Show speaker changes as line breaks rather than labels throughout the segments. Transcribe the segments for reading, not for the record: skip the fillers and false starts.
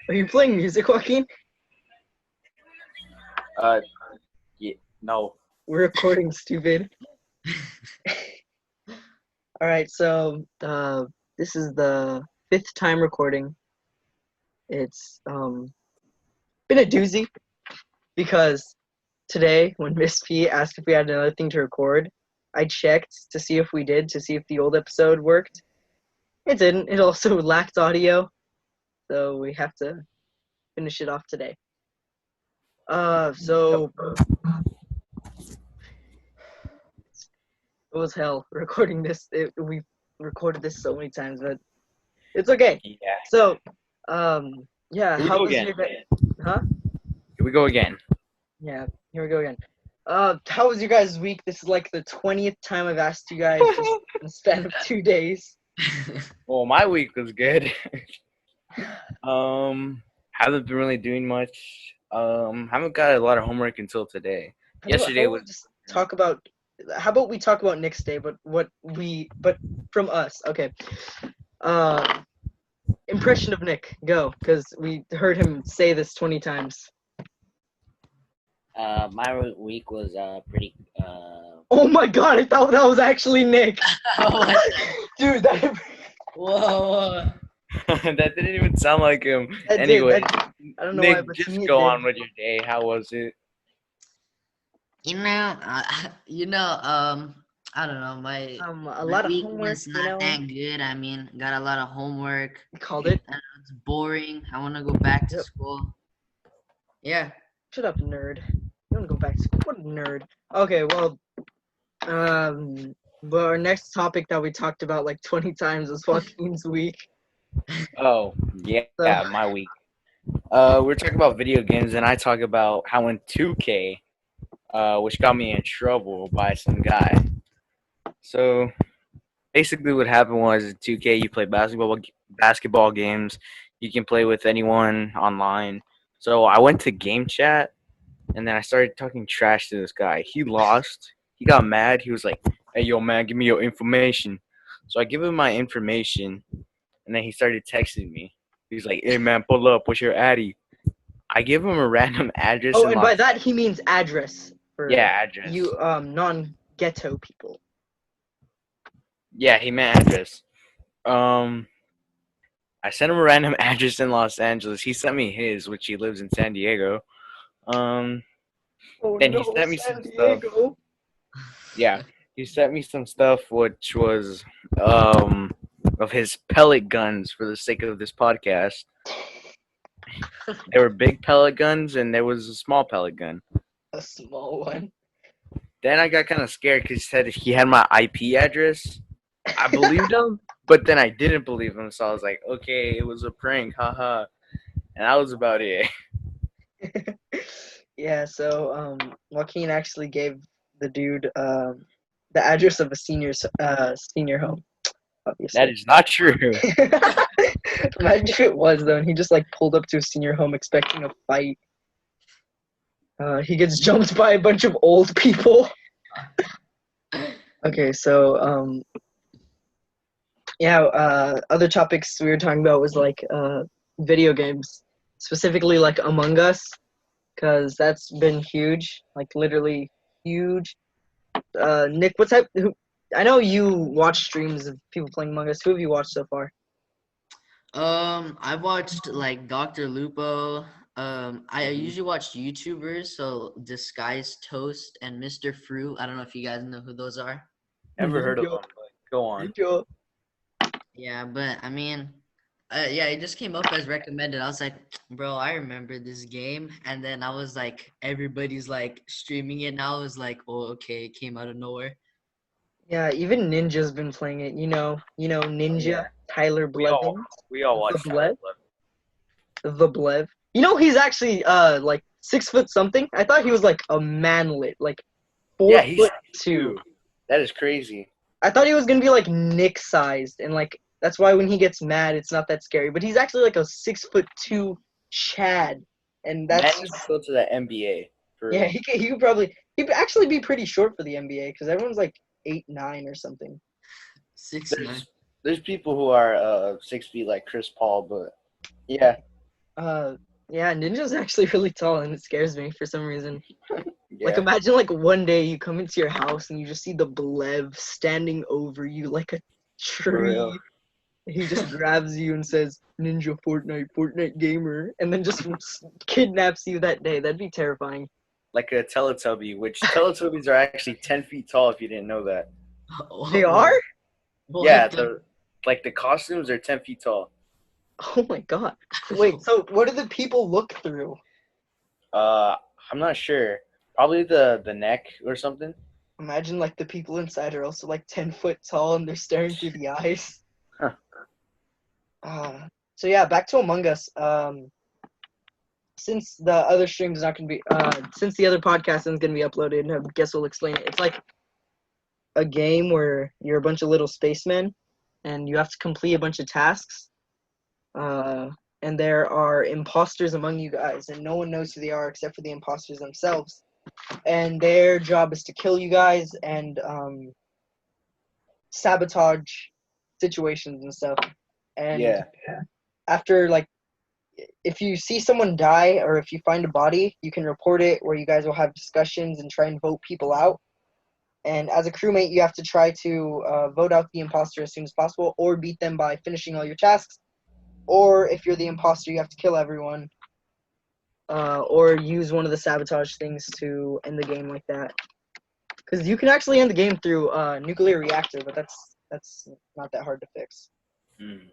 Are you playing music, Joaquin?
Uh, yeah, no.
We're recording, stupid. All right, so this is the fifth time recording. It's been a doozy because today, when Miss P asked if we had another thing to record, I checked to see if we did, to see if the old episode worked. It didn't. It also lacked audio, so we have to finish it off today. So it was hell recording this. We recorded this so many times, but it's okay.
Yeah.
So, yeah,
Here we
how
go
was
again.
your day? Huh?
Here we go again.
Yeah, here we go again. How was your guys' week? This is like the 20th time I've asked you guys just in the span of 2 days.
Well, my week was good. Haven't been really doing much. Haven't got a lot of homework until today.
How
Yesterday
about we
was.
just talk about? How about we talk about Nick's day, but but from us, okay. Uh, Impression of Nick, go, because we heard him say this 20 times.
My week was pretty.
Oh my god, I thought that was actually Nick.
What?
Dude, that
Whoa.
That didn't even sound like him.
that did.
Anyway,
I don't know why,
Nick,
but to
just
me it
go
did.
on with your day. How was it?
You know, you know, I don't know. My
A
my
lot of
week
homework,
was not that good. I mean, got a lot of homework.
you called it.
It's boring. I want to go back to
Yep.
school. Yeah.
Shut up, nerd. You want to go back to school? What a nerd. Okay, well, but our next topic that we talked about like 20 times was Joaquin's week.
Oh, yeah,
So,
my week. We're talking about video games, and I talk about how in 2K, which got me in trouble by some guy. So basically, what happened was in 2K, you play basketball games. You can play with anyone online. So I went to game chat, and then I started talking trash to this guy. He lost. He got mad. He was like, "Hey, yo, man, give me your information." So I give him my information, and then he started texting me. He's like, "Hey, man, pull up. What's your addy?" I give him a random address
oh,
in
and by
Los.
that he means address
Yeah,
for
address.
you non-ghetto people.
Yeah, he meant address. Um, I sent him a random address in Los Angeles. He sent me his, which he lives in San Diego. Um,
Oh
then he
no,
sent me
San
some stuff.
Diego.
Yeah, he sent me some stuff, which was of his pellet guns for the sake of this podcast. There were big pellet guns, and there was a small pellet gun.
A small one.
Then I got kind of scared because he said he had my IP address. I believed him, but then I didn't believe him. So I was like, okay, it was a prank, haha. And that was about it.
Yeah, so Joaquin actually gave the dude the address of a senior home,
That
obviously.
is not true.
Imagine if it was though, and he just like pulled up to a senior home expecting a fight. He gets jumped by a bunch of old people. Okay, so yeah, other topics we were talking about was like video games, specifically like Among Us, because that's been huge, like literally huge. Nick, what type? I know you watch streams of people playing Among Us. Who have you watched so far?
I watched like Dr. Lupo. I usually watch YouTubers, so Disguised Toast and Mr. Fruit. I don't know if you guys know who those are.
Never heard of
Ninja,
him, but go on.
Ninja.
Yeah, but I mean, yeah, it just came up as recommended. I was like, bro, I remember this game, and then I was like, everybody's like streaming it, and I was like, oh, okay, it came out of nowhere.
Yeah, even Ninja's been playing it.
Oh
Ninja,
yeah,
Tyler
we all
Blevins,
we all
the
watched Tyler
Blev,
Blood.
the Blev. He's actually like 6 foot something. I thought he was like a manlet, like four
Yeah, he's
foot two.
two. That is crazy.
I thought he was gonna be like Nick sized, and like that's why when he gets mad, it's not that scary. But he's actually like a 6'2" Chad, and
Man
that's
needs
just
to go to the NBA for
yeah.
real.
He could actually be pretty short for the NBA because everyone's like 8'9" or something.
6'9".
There's people who are 6 feet like Chris Paul, but yeah,
Yeah, Ninja's actually really tall and it scares me for some reason. Like,
Yeah,
imagine like one day you come into your house and you just see the Blev standing over you like a
for real.
tree. He just grabs you and says, "Ninja Fortnite gamer," and then just kidnaps you that day. That'd be terrifying.
Like a Teletubby, which Teletubbies are actually 10 feet tall if you didn't know that.
They are?
Yeah,
What the?
the costumes are 10 feet tall.
Oh my god. Wait, so what do the people look through?
Uh, I'm not sure. Probably the neck or something.
Imagine like the people inside are also like 10 foot tall and they're staring through the eyes.
Huh.
So yeah, back to Among Us. Since the other stream's not gonna be since the other podcast isn't gonna be uploaded, I guess we'll explain it. It's like a game where you're a bunch of little spacemen and you have to complete a bunch of tasks. And there are imposters among you guys, and no one knows who they are except for the imposters themselves. And their job is to kill you guys and sabotage situations and stuff. And
Yeah.
after like, if you see someone die or if you find a body, you can report it, where you guys will have discussions and try and vote people out. And as a crewmate, you have to try to vote out the imposter as soon as possible, or beat them by finishing all your tasks. Or if you're the imposter, you have to kill everyone, or use one of the sabotage things to end the game like that. Because you can actually end the game through a nuclear reactor, but that's not that hard to fix.
Hmm.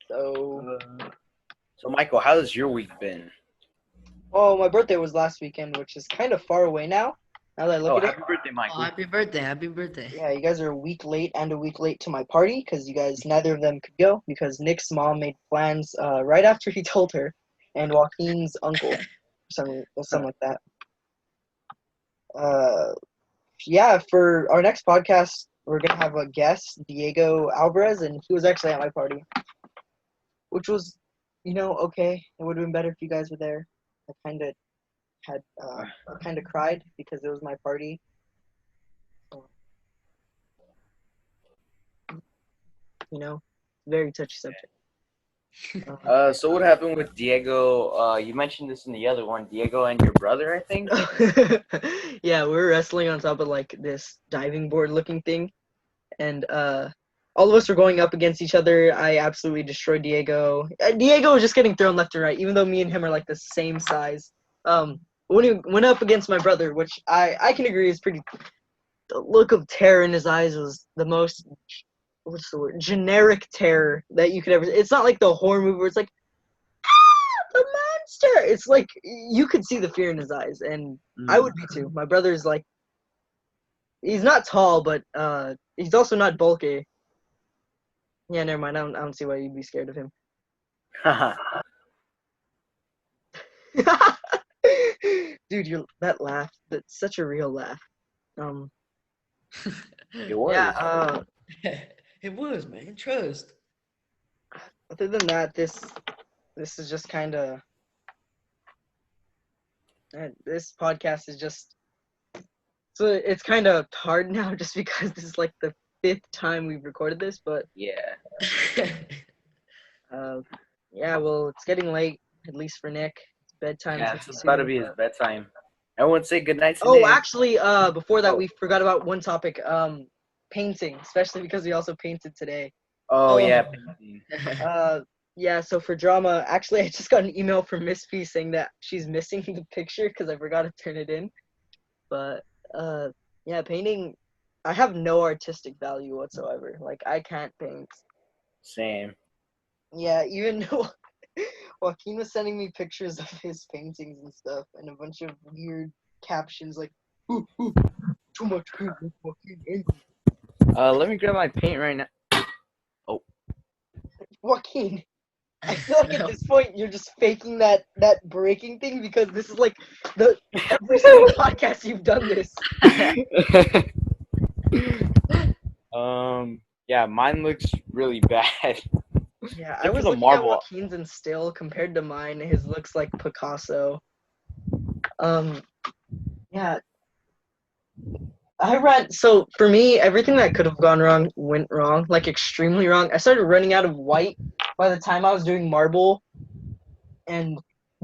So,
So, Michael, how's your week been?
oh, my birthday was last weekend, which is kind of far away now. Now that I look
Oh,
at it,
happy birthday,
Oh,
Michael.
happy birthday! Happy birthday!
yeah, you guys are a week late and a week late to my party because you guys, neither of them could go because Nick's mom made plans right after he told her, and Joaquin's uncle, something like that. Yeah, for our next podcast, we're gonna have a guest, Diego Alvarez, and he was actually at my party, which was, okay. It would have been better if you guys were there. I kind of cried because it was my party. So, very touchy subject.
So what happened with Diego? You mentioned this in the other one. Diego and your brother, I think.
Yeah, we were wrestling on top of like this diving board looking thing, and all of us were going up against each other. I absolutely destroyed Diego. Diego was just getting thrown left and right, even though me and him are like the same size. When he went up against my brother, which I can agree is pretty. The look of terror in his eyes was the most, what's the word, generic terror that you could ever. It's not like the horror movie where it's like, the monster. It's like you could see the fear in his eyes, and I would be too. My brother's like, he's not tall, but he's also not bulky. Yeah, never mind. I don't see why you'd be scared of him. Dude, that laugh, that's such a real laugh.
It was.
Yeah,
It was, man. Trust.
other than that, this is just kind of, this podcast is just, so it's kind of hard now just because this is like the fifth time we've recorded this, but
Yeah.
yeah, well, it's getting late, at least for Nick. It's bedtime.
Yeah,
Pretty
it's about to
soon.
be his bedtime. Everyone say goodnight to
Oh,
Nick.
actually, before that,
Oh.
we forgot about one topic. Painting, especially because we also painted today.
Oh, yeah.
Yeah. So for drama, actually, I just got an email from Miss P saying that she's missing the picture because I forgot to turn it in. But yeah, painting. I have no artistic value whatsoever. Like I can't paint.
Same.
Yeah, even though Joaquin was sending me pictures of his paintings and stuff, and a bunch of weird captions like "Ooh, ooh, too much paint, Joaquin angry."
Let me grab my paint right now.
Joaquin, I feel like at this point you're just faking that breaking thing because this is like every single podcast you've done this.
Yeah, mine looks really bad.
Yeah, I
Except for
was
the
looking at
marble.
Joaquin's and still compared to mine, his looks like Picasso. Yeah, so for me, everything that could have gone wrong went wrong, like extremely wrong. I started running out of white by the time I was doing marble, and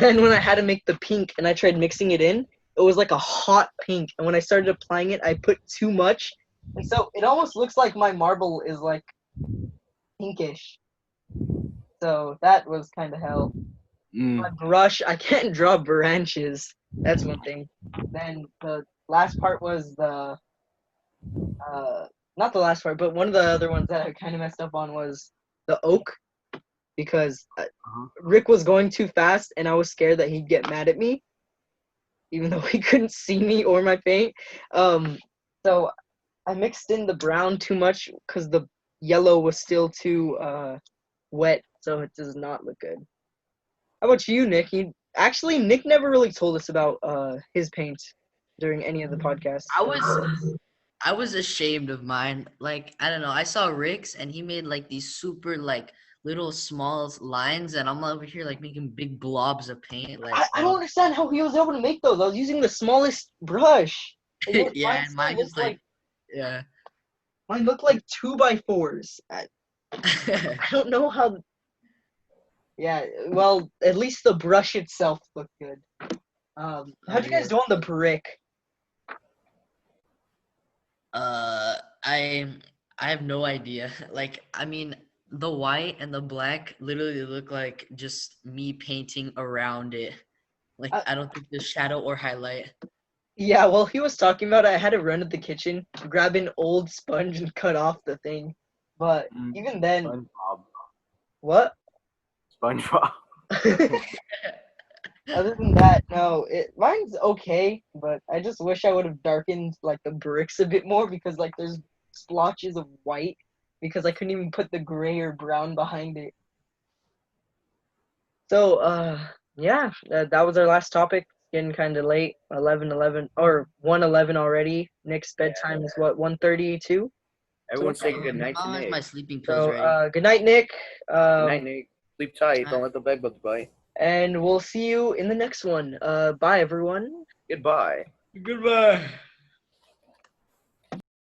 then when I had to make the pink and I tried mixing it in, it was like a hot pink. And when I started applying it, I put too much, and so it almost looks like my marble is like pinkish. So that was kind of hell. My brush, I can't draw branches. That's one thing. Then the last part was not the last part, but one of the other ones that I kind of messed up on was the oak because Rick was going too fast and I was scared that he'd get mad at me, even though he couldn't see me or my paint. So I mixed in the brown too much because the yellow was still too wet, so it does not look good. How about you, Nick? Actually, Nick never really told us about his paint during any of the podcasts.
I was ashamed of mine. Like, I don't know. I saw Rick's and he made like these super like little small lines, and I'm over here like making big blobs of paint. Like,
I don't understand how he was able to make those. I was using the smallest brush. And
yeah, and mine just like yeah.
Mine looked like 2x4s. I don't know how. Yeah, well, at least the brush itself looked good. How'd you guys do on the brick?
I have no idea. Like, I mean, the white and the black literally look like just me painting around it. Like, I don't think there's shadow or highlight.
Yeah, well, he was talking about it. I had to run to the kitchen, grab an old sponge, and cut off the thing. But even then,
SpongeBob.
what?
SpongeBob.
Other than that, no, mine's okay, but I just wish I would have darkened like the bricks a bit more because like there's splotches of white because I couldn't even put the gray or brown behind it. So yeah, that was our last topic. Getting kind of late, 11:11 or 1:11 already. Nick's bedtime is what, 1:32?
Everyone say good night to
I'll have
Nick.
my sleeping pills
So
ready.
good night, Nick.
Good night, Nick. Sleep tight. Don't let the bed bugs bite.
And we'll see you in the next one. Bye, everyone.
Goodbye.
Goodbye.